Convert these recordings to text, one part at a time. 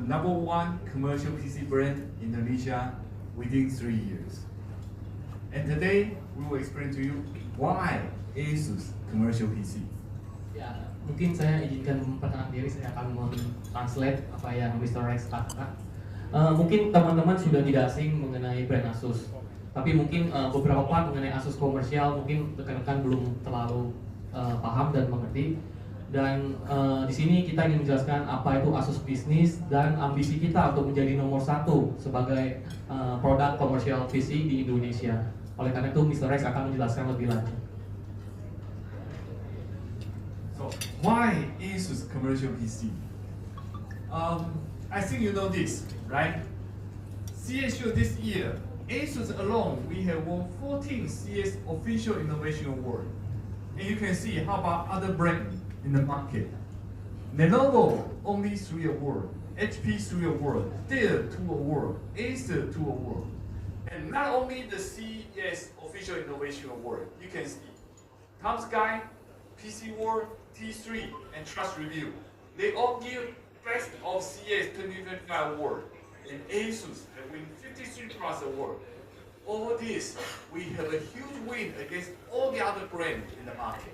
number one commercial PC brand in Indonesia within 3 years. And today we will explain to you why ASUS commercial PC. Ya, mungkin saya izinkan memperkenalkan diri, saya akan men-translate apa yang Mr. Rex katakan. Mungkin teman-teman sudah tidak asing mengenai brand Asus, tapi mungkin beberapa part mengenai Asus komersial mungkin rekan-rekan belum terlalu paham dan mengerti. Dan di sini kita ingin menjelaskan apa itu Asus bisnis dan ambisi kita untuk menjadi nomor satu sebagai produk komersial PC di Indonesia. Oleh karena itu, Mr. Rex akan menjelaskan lebih lanjut. So, why ASUS commercial PC? I think you know this, right? CES show this year, ASUS alone, we have won 14 CES official innovation award. And you can see how about other brands in the market. Lenovo only 3 awards, HP 3 awards, Dell 2 awards, Acer 2 awards. And not only the CES official innovation award, you can see Tom Sky, PC World, T3, and Trust Review. They all give Best of CES 2025 award, and ASUS have won 53 plus award. Over this, we have a huge win against all the other brands in the market.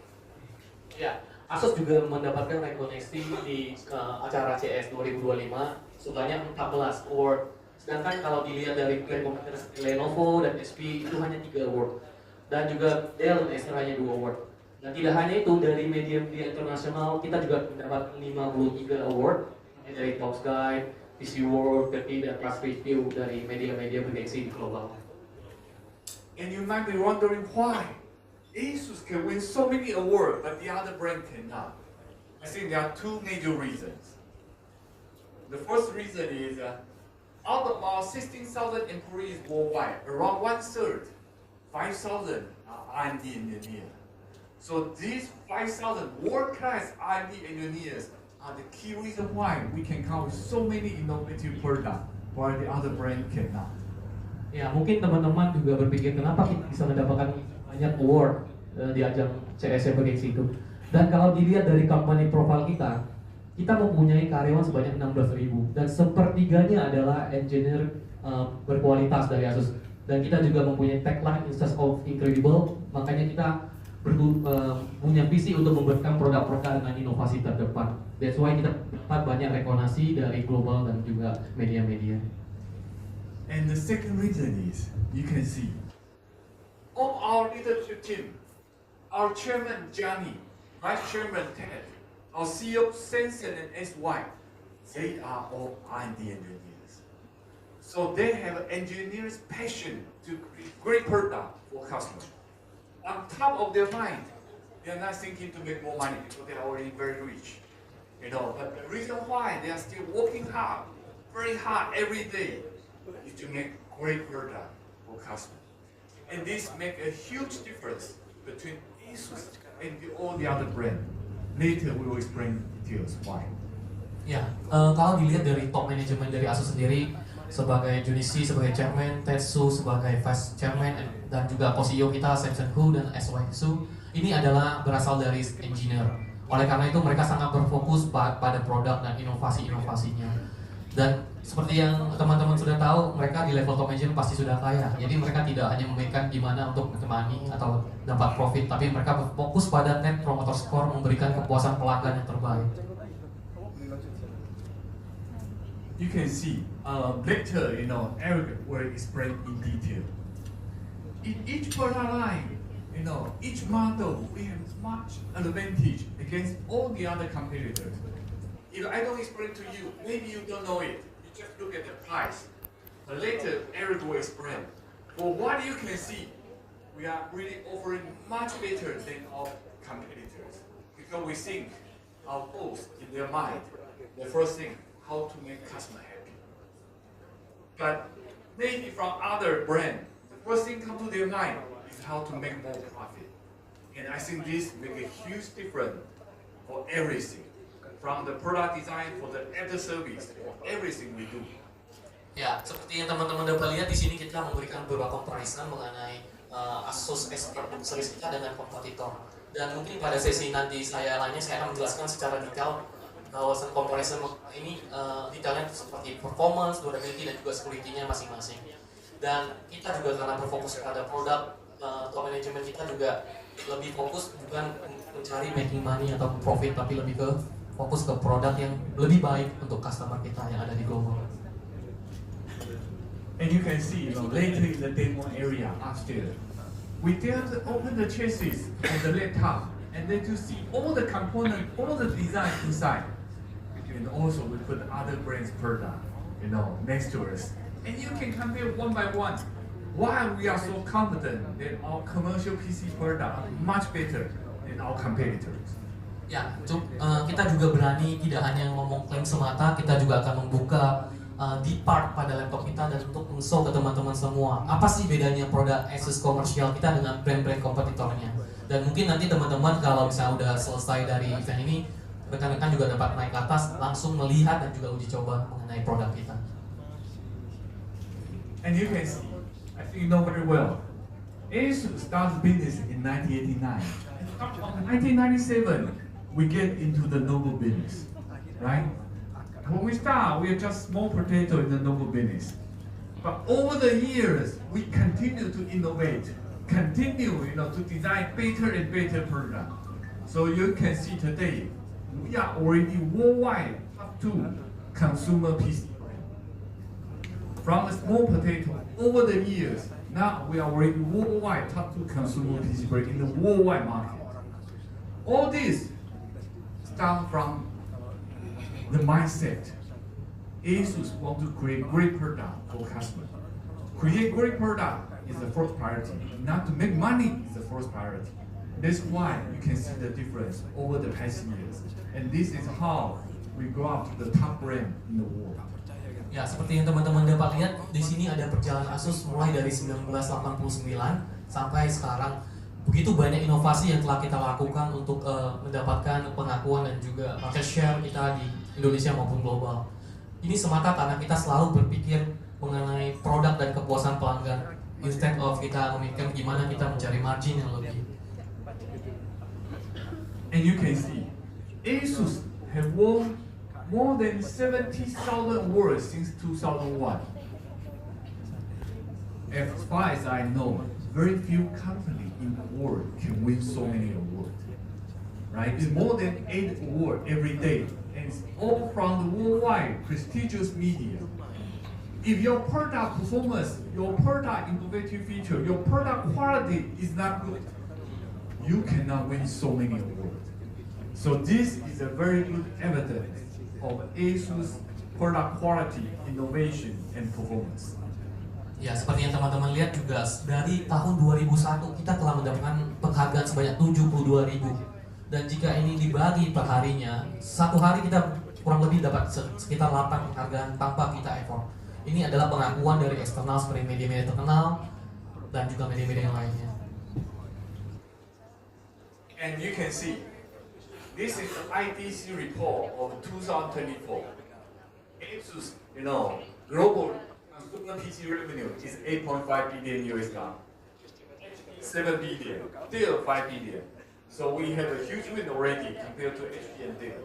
Ya, Asus juga mendapatkan rekognisi di acara CES 2025 sebanyak 14 award. Sedangkan kalau dilihat dari brand kompetitor seperti Lenovo dan HP itu hanya 3 award. Dan juga Dell dan Acer hanya 2 award. Dan tidak hanya itu, dari media-media internasional kita juga mendapat 53 award dari Top Guide, PC World, Turkey, dan Trust Review dari media-media bergengsi di global. And you might be wondering why ASUS can win so many awards, but the other brand cannot. I think there are two major reasons. The first reason is out of our 16,000 employees worldwide, around 1/3, 5,000 are R&D engineers. So these 5,000 world-class R&D engineers are the key reason why we can come with so many innovative products, while the other brand cannot. Ya, mungkin teman-teman juga berpikir kenapa kita bisa mendapatkan banyak award di ajang CES yang bergengsi itu. Dan kalau dilihat dari company profile kita mempunyai karyawan sebanyak 16.000 dan sepertiganya adalah engineer berkualitas dari Asus. Dan kita juga mempunyai tagline Instead of Incredible, makanya kita punya visi untuk membuatkan produk-produk dengan inovasi terdepan. That's why kita dapat banyak rekognisi dari global dan juga media-media. And the second reason is, you can see, all our leadership team, our chairman Johnny, vice chairman Ted, our CEO Sensen and SY, they are all R&D engineers. So they have engineers' passion to create great product for customers. On top of their mind, they are not thinking to make more money because they are already very rich. But the reason why they are still working hard, very hard every day, is to make great product for customers. And this make a huge difference between ASUS and all the other brand. Later we will explain details why. Ya, kalau dilihat dari top manajemen dari Asus sendiri, sebagai Junichi sebagai chairman, Tetsu sebagai vice chairman, dan juga co-CEO kita Samson Hu dan SY Su, ini adalah berasal dari engineer. Oleh karena itu mereka sangat berfokus pada produk dan inovasi-inovasinya. Dan seperti yang teman-teman sudah tahu, mereka di level top manager pasti sudah kaya. Jadi mereka tidak hanya memikirkan gimana untuk money atau dapat profit, tapi mereka berfokus pada net promoter score, memberikan kepuasan pelanggan yang terbaik. You can see later, Eric will explain in detail. In each product line, each model, we have much advantage against all the other competitors. If I don't explain to you, maybe you don't know it. You just look at the price. But later, Eric will explain. For what you can see, we are really offering much better than our competitors. Because we think our goals in their mind, the first thing, how to make customer happy. But maybe from other brand, the first thing come to their mind is how to make more profit. And I think this make a huge difference for everything. From the product design, for the after service, for everything we do. Ya, seperti yang teman-teman dapat lihat di sini kita memberikan beberapa comparison mengenai Asus Expertbook series kita dengan kompetitor. Dan mungkin pada sesi nanti saya akan menjelaskan secara detail wawasan comparison ini detailnya seperti performance, durability, dan juga security-nya masing-masing. Dan kita juga karena berfokus pada produk, top management kita juga lebih fokus bukan mencari making money atau profit, tapi lebih ke fokus ke produk yang lebih baik untuk customer kita yang ada di global. And you can see, later in the demo area upstairs, we dare to open the chassis of the laptop, and then to see all the components, all the design inside. And also we put other brands' product, next to us, and you can compare one by one. Why we are so confident that our commercial PC product are much better than our competitors. Ya, kita juga berani tidak hanya ngomong klaim semata, kita juga akan membuka di part pada laptop kita dan untuk show ke teman-teman semua apa sih bedanya produk Asus komersial kita dengan brand-brand kompetitornya. Dan mungkin nanti teman-teman kalau misalnya udah selesai dari event ini, rekan-rekan juga dapat naik ke atas langsung melihat dan juga uji coba mengenai produk kita. And you can see, I think you know very well, Asus started business in 1989. In 1997, we get into the notebook business, right? When we start, we are just small potato in the notebook business. But over the years, we continue to innovate, continue, to design better and better product. So you can see today, we are already worldwide top 2 consumer PC brand. From a small potato, over the years, now we are already worldwide top 2 consumer PC brand in the worldwide market. All this stems from the mindset. Asus want to create great product for customers. Create great product is the first priority. Not to make money is the first priority. That's why you can see the difference over the past years. And this is how we grow up to the top brand in the world. Ya, seperti yang teman-teman dapat lihat, di sini ada perjalanan Asus mulai dari 1989 sampai sekarang. Begitu banyak inovasi yang telah kita lakukan untuk mendapatkan pengakuan dan juga market share kita di Indonesia maupun global. Ini semata karena kita selalu berpikir mengenai produk dan kepuasan pelanggan, instead of kita memikirkan gimana kita mencari margin yang lebih. And you can see, Asus have won more than 70,000 awards since 2001. As far as I know, very few companies in the world can win so many awards. Right? It's more than 8 awards every day, and it's all from the worldwide prestigious media. If your product performance, your product innovative feature, your product quality is not good, you cannot win so many awards. So this is a very good evidence of Asus product quality, innovation, and performance. Ya, seperti yang teman-teman lihat juga dari tahun 2001 kita telah mendapatkan penghargaan sebanyak 72.000. Dan jika ini dibagi per harinya, satu hari kita kurang lebih dapat sekitar 8 penghargaan tanpa kita effort. Ini adalah pengakuan dari eksternal seperti media-media terkenal dan juga media-media yang lainnya. And you can see, this is the IDC report of 2024. Asus, global consumer PC revenue is 8.5 billion US dollar. 7 billion, Dell 5 billion. So we have a huge win already compared to HP and Dell.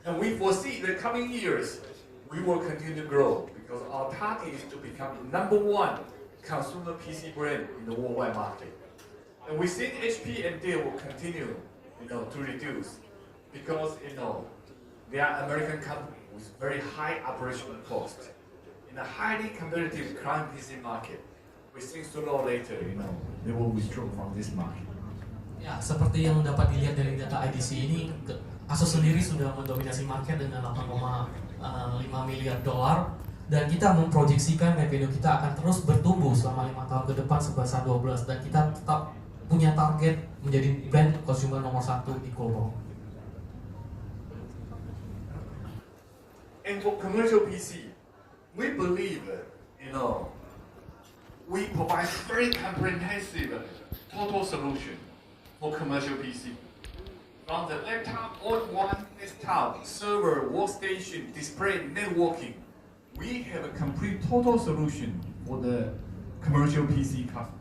And we foresee the coming years, we will continue to grow because our target is to become the #1 consumer PC brand in the worldwide market. And we think HP and Dell will continue, to reduce because, they are American companies with very high operational cost. In a highly competitive client PC market, we think sooner or later, they will withdraw from this market. Ya, seperti yang dapat dilihat dari data IDC ini, Asus sendiri sudah mendominasi market dengan 8,5 miliar dolar dan kita memproyeksikan revenue kita akan terus bertumbuh selama 5 tahun ke depan sebesar 12 dan kita tetap punya target menjadi brand consumer nomor 1 di global. And for commercial PC, we believe, we provide very comprehensive total solution for commercial PC. From the laptop, all-in-one desktop, server, workstation, display, networking, we have a complete total solution for the commercial PC customer.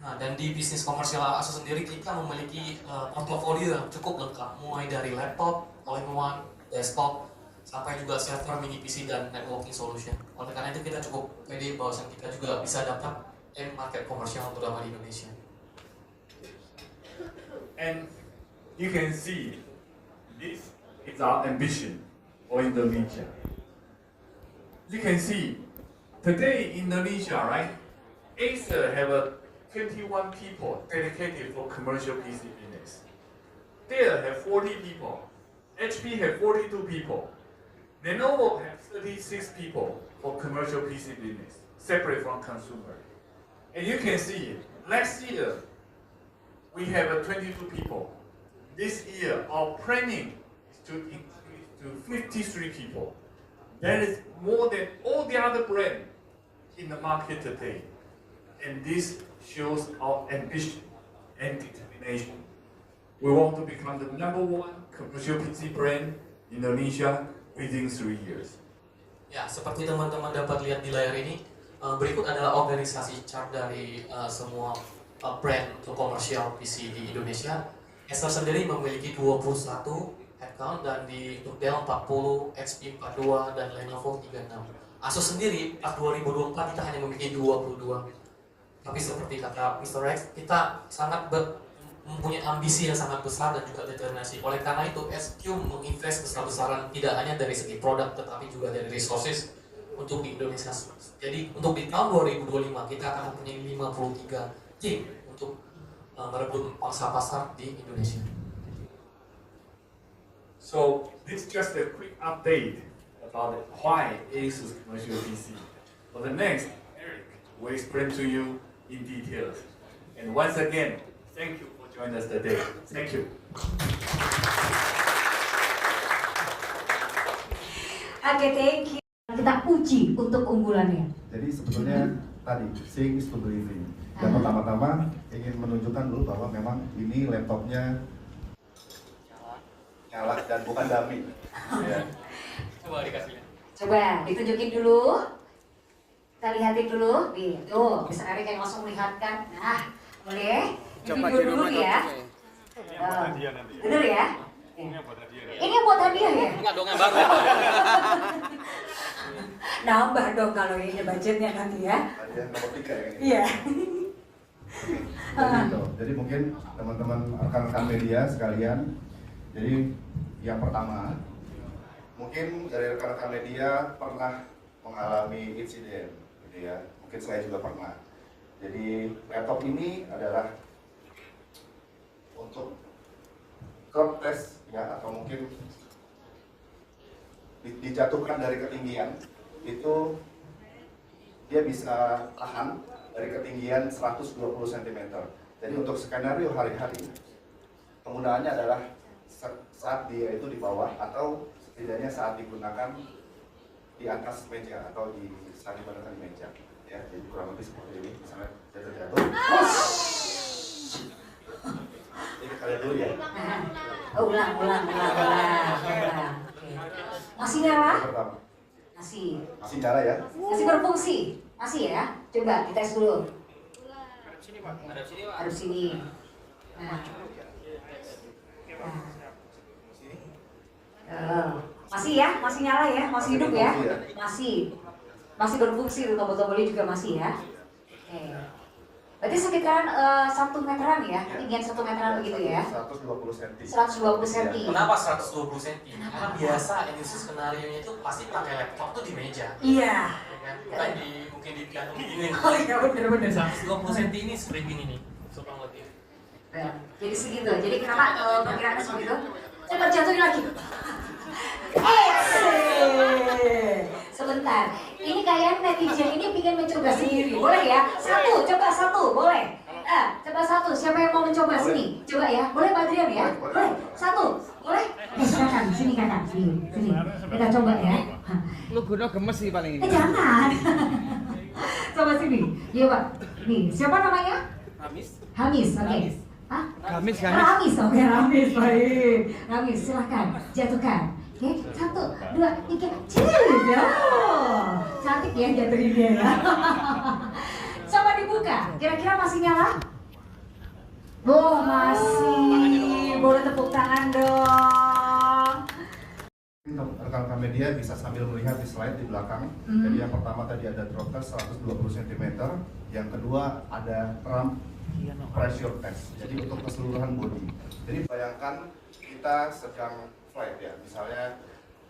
Nah, dan di bisnis komersial Asus sendiri kita memiliki portofolio yang cukup lengkap, mulai dari laptop, all-in-one, desktop, sampai juga server, mini PC, dan networking solution. Oleh karena itu kita cukup pede bahwasan kita juga bisa dapat market komersial terutama di Indonesia. And you can see this is our ambition for Indonesia. You can see today in Indonesia, right? Acer have 21 people dedicated for commercial PC business. Dell have 40 people. HP have 42 people. Lenovo have 36 people for commercial PC business, separate from consumer. And you can see last year we have 22 people. This year our planning is to increase to 53 people. That is more than all the other brands in the market today. And this shows our ambition and determination. We want to become the #1 commercial PC brand in Indonesia within 3 years. Ya, seperti teman-teman dapat lihat di layar ini, berikut adalah organisasi chart dari semua brand untuk komersial PC di Indonesia. Acer sendiri memiliki 21 headcount dan di Dell 40, HP 42, dan Lenovo 36. Asus sendiri pas 2024 kita hanya memiliki 22. Tapi seperti kata Mr. Rex, kita sangat mempunyai ambisi yang sangat besar dan juga determinasi. Oleh karena itu, SQ menginvest besar-besaran tidak hanya dari segi produk, tetapi juga dari resources untuk di Indonesia. Jadi untuk di tahun 2025 kita akan mempunyai 53 tim untuk merebut pangsa pasar di Indonesia. So this is just a quick update about why Asus commercial PC. For the next, Eric will explain to you in details. And once again, thank you for joining us today. Thank you. Oke, thank you. Kita uji untuk unggulannya. Jadi sebetulnya tadi seeing is to believing. Yang pertama-tama ingin menunjukkan dulu bahwa memang ini laptopnya nyala dan bukan dummy. Ya. Coba dikasih. Coba ditunjukin dulu. Kita lihatin dulu. Nih, tuh, bisa Erik yang langsung melihatkan. Nah, boleh? Coba Video dulu ya. Bener ya? Ini buat hadiah ya? Enggak dong, yang baru. Nambah dong kalau ini budgetnya nanti ya. Ada yang nomor 3 ya. Iya. Jadi mungkin teman-teman rekan-rekan media sekalian. Jadi yang pertama, mungkin dari rekan-rekan media pernah mengalami insiden, gitu ya. Mungkin saya juga pernah. Jadi laptop ini adalah untuk crop test ya, atau mungkin dijatuhkan dari ketinggian itu dia bisa tahan dari ketinggian 120 cm. Jadi untuk skenario hari-hari penggunaannya adalah saat dia itu di bawah atau setidaknya saat digunakan di atas meja atau saat digunakan di meja ya. Jadi kurang lebih seperti ini, misalnya jatuh. Ini kalian dulu ya. Ulang. Masih nyala? Pertama. Masih nyala ya. Masih berfungsi? Masih ya? Coba dites dulu. Hadap sini, Pak. Hadap sini. Nah. Masih ya? Masih nyala ya? Masih hidup ya? Masih berfungsi, tombol-tombolnya juga masih ya? Oke. Berarti sekitaran 1 meteran ya? Ketinggian 1 meteran begitu ya? 120 cm. 120 cm. Kenapa 120 cm? Karena biasa industri skenario-nya itu pasti pakai laptop tuh di meja. Iya. Bukan mungkin di piano begini. Oh iya bener. 120 cm ini stripping ini, kurang lebih. Jadi segitu. Jadi kenapa perkiraannya seperti itu? Coba jatuhin lagi. Sebentar. Ini kayak netizen ini ingin mencoba sendiri. Boleh ya? Coba satu, boleh. Coba satu. Siapa yang mau mencoba sini? Coba ya. Boleh Pak Adrian ya? Boleh. Satu. Boleh? Silakan. Sini kakak. Sini. Kita coba ya. Lu guna gemes sih paling ini. Jangan. Coba sini. Yuk Pak. Nih, siapa namanya? Hamis. Oke. Hah? Ramis. Oke, Ramis. Baik. Ramis, silahkan. Jatuhkan. Oke, 1, 2, 3. Cheers. Cantik ya jatuhinnya ya. Coba dibuka. Kira-kira masih nyala? Oh, masih. Boleh tepuk tangan dong. rekan-rekan media bisa sambil melihat di slide di belakang. Jadi yang pertama tadi ada drop test 120 cm, yang kedua ada ramp pressure test. Jadi untuk keseluruhan body. Jadi bayangkan kita sedang flight ya, misalnya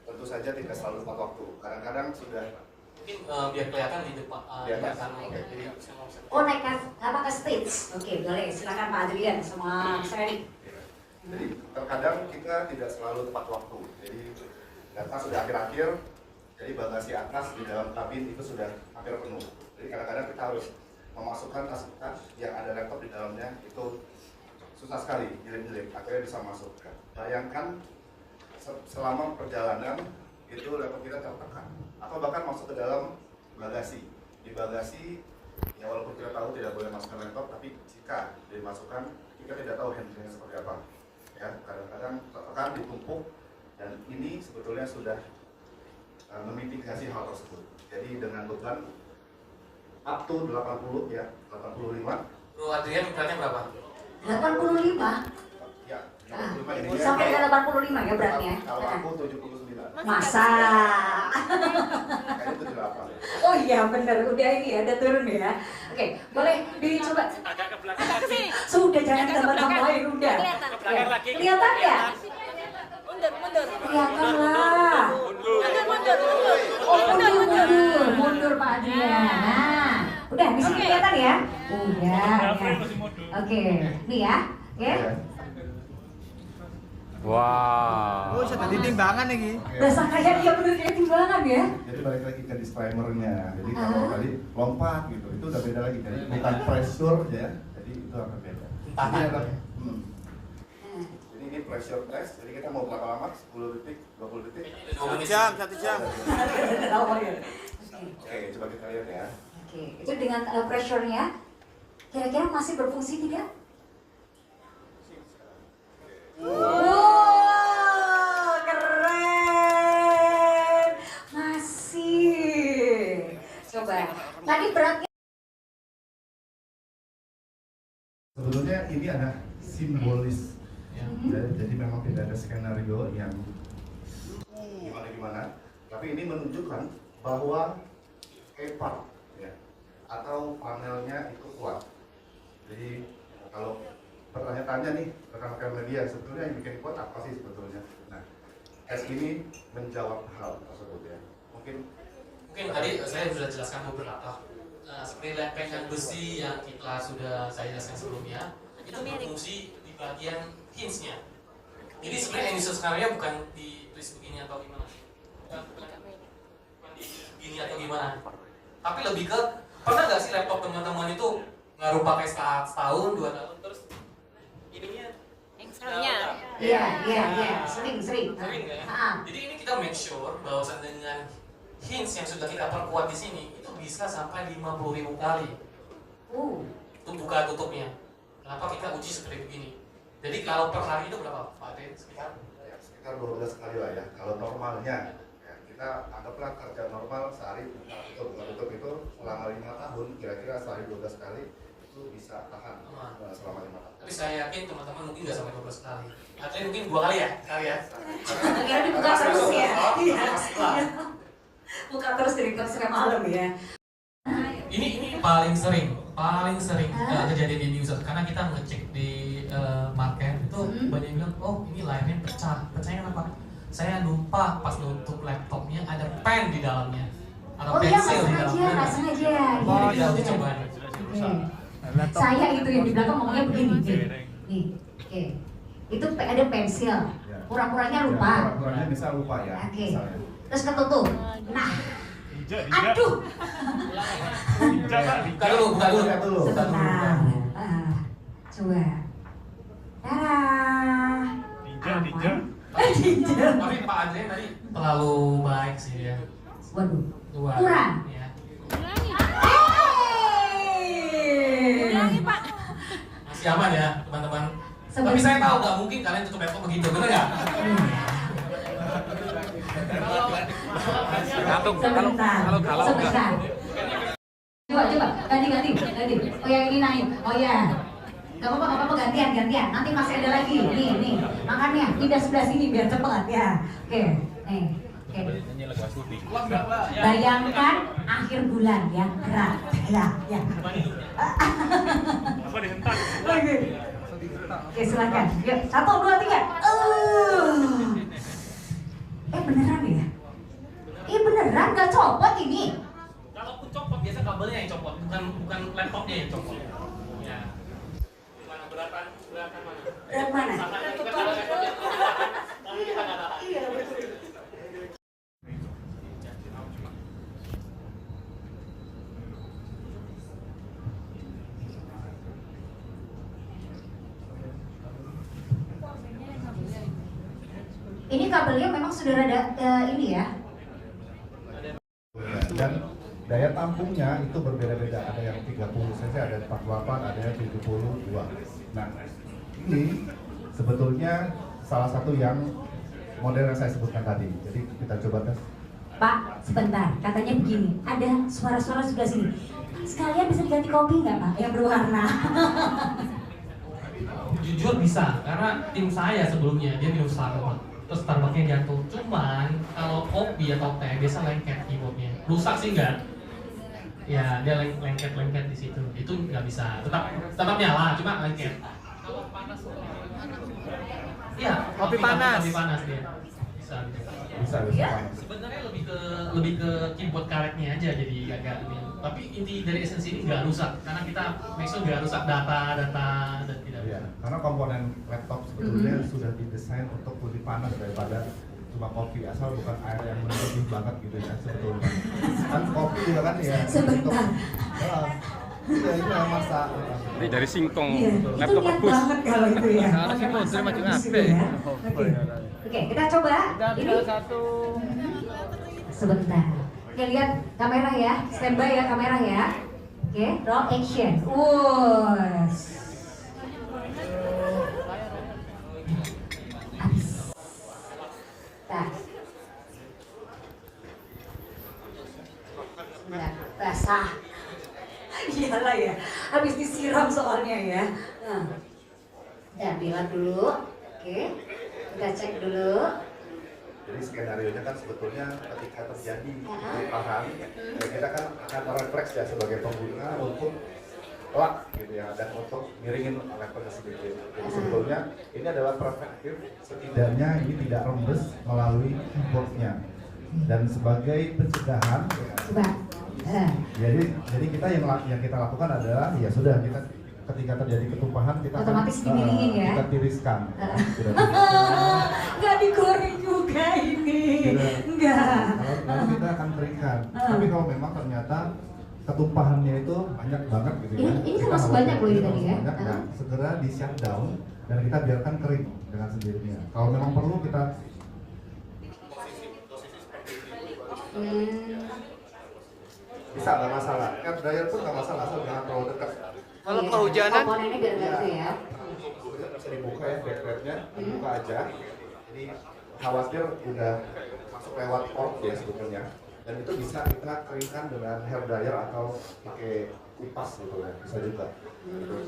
tentu saja tidak selalu tepat waktu. Kadang-kadang sudah mungkin biar kelihatan di depan. Di atas. Oke. Jadi Oh naik ke stage. Oke, boleh. Silakan Pak Adrian sama Mas Ferry. Jadi terkadang kita tidak selalu tepat waktu. Jadi data sudah akhir-akhir, jadi bagasi atas di dalam kabin itu sudah hampir penuh. Jadi kadang-kadang kita harus memasukkan tas kita yang ada laptop di dalamnya, itu susah sekali, jilid-jilid, akhirnya bisa masuk. Bayangkan selama perjalanan itu laptop kita tertekan, atau bahkan masuk ke dalam bagasi. Di bagasi, ya walaupun kita tahu tidak boleh masukkan laptop, tapi jika dimasukkan, kita tidak tahu handlingnya seperti apa. Ya, kadang-kadang tertekan, ditumpuk, dan ini sebetulnya sudah memitigasi hal tersebut. Jadi dengan beban up to 80 ya, 85. Bro Adrian beratnya berapa? 85? Ya, 85 ini Sampai ke 85 ya beratnya? Kalau aku 79. Masa? Kayaknya 78 ya. Oh iya bener, udah ini ya, udah turun ya. Oke, boleh dicoba. Agak ke belakang lagi. Sudah jangan tambah-tambahin, udah. Ke belakang lagi. Kelihatan ya? Mundur. Kelihatan lah. Mundur. Oh mundur Pak Adrian. Nah, udah di sini kelihatan ya? Udah. Ya. Oke, nih ya. Oke. Wah. Oh, sudah timbangan nih. Berasa kayak dia bener kayak timbangan ya? Jadi balik lagi ke disclaimer-nya. Jadi kalau tadi lompat gitu, itu udah beda lagi. Jadi bukan pressure ya. Jadi itu akan beda. Jadi ada, Jadi ini pressure test. Jadi kita mau berapa lama? 10 detik, 20 detik? 1 jam. Oke, coba kita lihat ya. Oke, itu dengan pressure-nya kira-kira masih berfungsi tidak? Wow, keren, masih. Coba, tadi beratnya. Sebetulnya ini ada simbolis. Ya. Jadi memang tidak ada skenario yang gimana, tapi ini menunjukkan bahwa kepar ya, atau panelnya itu kuat. Jadi kalau pertanyaannya nih rekan-rekan media, sebetulnya yang bikin kuat apa sih sebetulnya? Nah, tes ini menjawab hal tersebut ya. Mungkin Tadi saya sudah jelaskan beberapa. Seperti lempengan besi yang saya jelaskan sebelumnya, itu berfungsi di bagian hinge-nya. Jadi sebenarnya yang skenario bukan ditulis begini atau gimana, bukan begini atau gimana. Tapi lebih ke, pernah nggak sih laptop teman-teman itu ngaruh pakai setahun, 2 tahun, terus ininya Yang serunya. Iya, sering. sering nggak ya? Jadi ini kita make sure bahwa dengan hinge yang sudah kita perkuat di sini itu bisa sampai 50.000 kali. Itu buka tutupnya. Kenapa kita uji seperti begini? Jadi kalau per hari itu berapa, Pak Ade? Sekitar 12 kali lah ya. Kalau normalnya ya, kita anggaplah kerja normal sehari buka tutup itu selama 5 tahun, kira-kira sehari 12 kali itu bisa tahan selama 5 tahun. tapi saya yakin teman-teman mungkin nggak sampai 12 kali. Atau mungkin 2 kali ya, Akhirnya dibuka terus ya. Buka terus dari sampai malam ya. Ini paling sering kejadian di user karena kita ngecek di market itu banyak yang bilang, oh ini layarnya pecahnya kenapa? Saya lupa pas nutup laptopnya ada pen di dalamnya atau pensil di dalamnya. Nggak sengaja. Jadi kita uji coba. Saya itu yang di belakang ngomongnya begini. Nih, oke. Itu ada pensil. Pura-puranya lupa. Pura-puranya bisa lupa ya. Oke. Misalnya. Terus ketutup. Nah. Aduh. Buka dulu. Sebentar. Coba. Ninja. Tapi Pak Adrian tadi terlalu baik sih ya. Waduh. Kurang. Ya. Ulangi, Pak. Masih aman ya teman-teman. Tapi saya tahu nggak mungkin kalian tutup laptop begitu, benar nggak? Sebentar. Coba, ganti. Oh yang ini naik. Oh ya. Gak apa-apa, gantian. Nanti masih ada lagi. Nih. Makanya pindah sebelah sini biar cepat ya. Oke. Nih, oke. Bayangkan akhir bulan ya, berat. Ya. Oke. Oke, silakan. Yuk, 1, 2, 3. Beneran ya? Beneran nggak copot ini? Kalaupun copot biasa kabelnya yang copot, bukan laptopnya yang copot. Ya. Beratan mana? Berat mana? Iya, betul. Ini kabelnya memang sudah ada ini ya. Dan daya tampungnya itu berbeda-beda, ada yang 30 cc, ada 48, ada yang 72. Nah, ini sebetulnya salah satu yang model yang saya sebutkan tadi. Jadi kita coba tes. Pak, sebentar, katanya begini, ada suara-suara sebelah sini. Sekalian bisa diganti kopi nggak Pak, yang berwarna? Jujur bisa, karena tim saya sebelumnya dia minum Starbucks. Terus Starbucksnya jatuh. Cuman kalau kopi atau teh biasa lengket keyboardnya. Rusak sih enggak? Ya dia lengket di situ. Itu nggak bisa. Tetap nyala, cuma lengket. Kalau panas. Iya, Kopi panas. Kopi panas dia. Bisa. Sebenarnya lebih ke keyboard karetnya aja jadi agak ini. Tapi inti dari esensi ini nggak rusak karena kita make sure nggak rusak data dan tidak. Ya, karena komponen laptop sebetulnya sudah didesain untuk lebih panas daripada cuma kopi, asal bukan air yang mendidih banget gitu ya sebetulnya. Kan kopi juga kan ya. Sebentar. Iya, ini masak. Ini dari singkong Iya, laptop itu lihat rebus. banget kalau itu ya. Harus itu terima Masak juga rebus apa? gitu ya. Oke, kita coba. Ini satu. sebentar. Oke, lihat kamera ya, standby ya kamera ya. Oke, roll action. Wuss. Habis. Nah. Nah, basah. Iyalah ya, habis disiram soalnya ya. Nah, bilang dulu. Oke, kita cek dulu. Jadi skenario-nya kan sebetulnya ketika terjadi perubahan, ya kita kan akan refleks ya sebagai pengguna untuk lock gitu ya, dan untuk miringin levelnya sedikit. Jadi sebetulnya ini adalah preventif, setidaknya ini tidak rembes melalui keyboardnya. Dan sebagai pencegahan, Coba. jadi kita yang kita lakukan adalah ya sudah kita ketika terjadi ketumpahan kita Otomatis dimiringin ya? kita tiriskan. Sudah Nggak digoreng juga ini. Enggak. Lalu kita akan keringkan. Tapi kalau memang ternyata ketumpahannya itu banyak banget gitu ya. Ini termasuk banyak loh ini tadi ya. Nah, segera di shutdown dan kita biarkan kering dengan sendirinya. Kalau memang perlu kita bisa, nggak masalah. Air dryer pun nggak masalah, asal jangan terlalu dekat. Kalau kehujanan? Komponennya biar itu ya. Bisa dibuka ya backlightnya, dibuka aja. Ini khawatir udah masuk lewat port ya sebetulnya. Dan itu bisa kita keringkan dengan hair dryer atau pakai kipas gitu ya, bisa juga.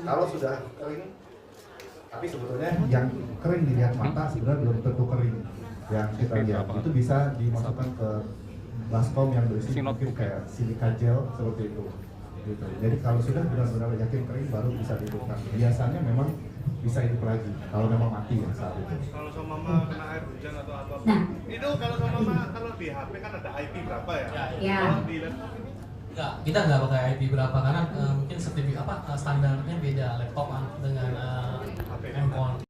Kalau sudah kering, tapi sebetulnya yang kering dilihat mata sebenarnya belum tentu kering. Yang kita lihat itu bisa dimasukkan ke baskom yang berisi mungkin kayak silika gel seperti itu. Gitu. Jadi kalau sudah benar-benar yakin kering baru bisa dihidupkan. Biasanya memang bisa hidup lagi kalau memang mati ya saat itu. Kalau sama mama kena air hujan atau apa? Nah. Itu kalau sama mama kalau di HP kan ada IP berapa ya? Ya. Kalau di laptop ini Enggak, kita nggak pakai IP berapa karena mungkin sertifikat standarnya beda laptop dengan handphone.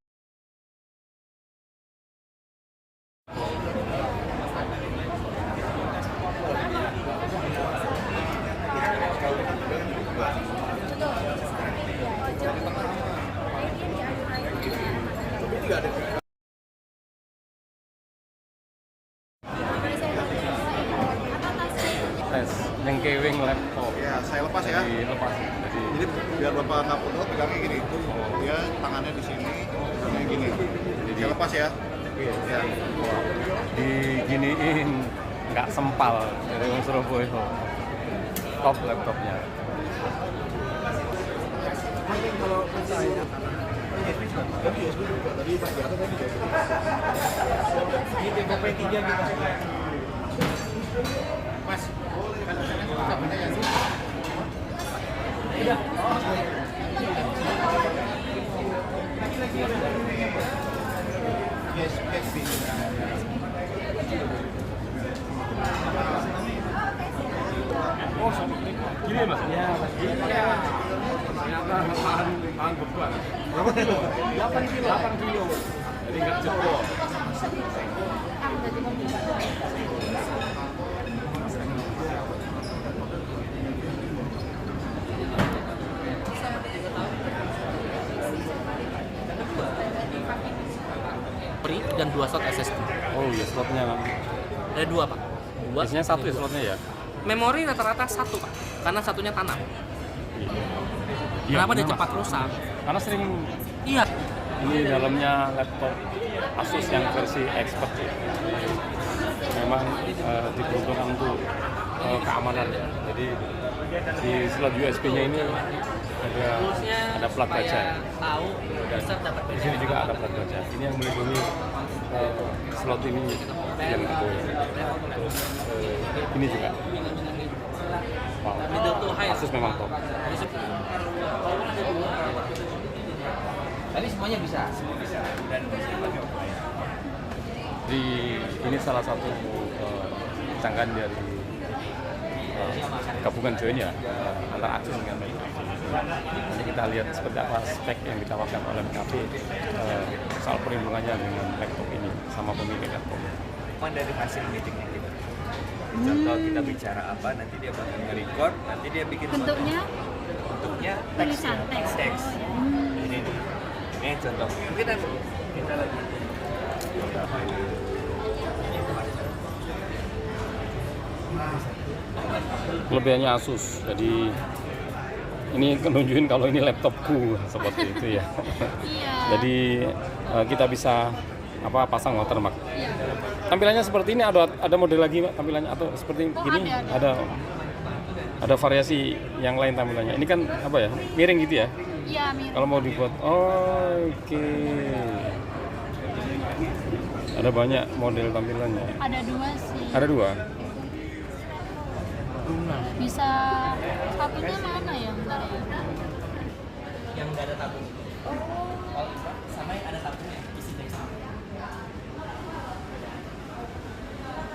Tes nyengkewing laptop. ya saya lepas ya. Lepas. Jadi Jadi biar bapak nggak penuh pegangnya gini. Dia tangannya di sini, pegangnya gini. Saya lepas ya. Ya. diginiin nggak sempal dari orang Surabaya. Top laptopnya. Mungkin kalau saya Gini mas? Iya mas. Ternyata tahan beban. Berapa kilo? 8 kilo. 8 kilo. Jadi nggak jebol. Free dan 2 slot SSD. Oh iya slotnya. Ada 2 Pak. Biasanya 1 ya slotnya ya? Memori rata-rata 1 Pak, karena satunya tanam. Iya, Kenapa dia benar, cepat Mas. rusak? Karena sering Iya. ini dalamnya laptop Asus yang versi expert ya. Memang diperuntukkan untuk keamanan ya. Jadi di slot USB-nya ini ada plat baja. Tahu, user dapat Di sini juga ada plat baja. Ini yang melindungi slot ini yang itu. Terus ini juga. Wow. Asus memang top. Tadi semuanya bisa. Jadi ini salah satu canggahan dari gabungan join ya antara Asus dengan McAfee. Nanti kita lihat seperti apa spek yang ditawarkan oleh McAfee soal perlindungannya dengan laptop ini sama pemilik laptop. Dari hasil meetingnya kita. Contoh kita bicara apa, nanti dia bakal nge-record, nanti dia bikin Bentuknya teks ya. tulisan teks. Teks. Oh, ya. Ini contoh. Kita lagi. Kelebihannya Asus, jadi ini nunjukin kalau ini laptopku seperti itu ya. Iya. Jadi kita bisa pasang watermark. Tampilannya seperti ini, ada model lagi Mbak, tampilannya atau seperti gini ada variasi yang lain tampilannya. Ini kan apa ya, miring gitu ya? Iya, mirip. Kalau mau dibuat, oke. Ada banyak model tampilannya. Ada 2 sih. Ada 2. Bisa satunya mana ya? Bentar ya. Yang nggak ada tabung. Sama yang ada tabung.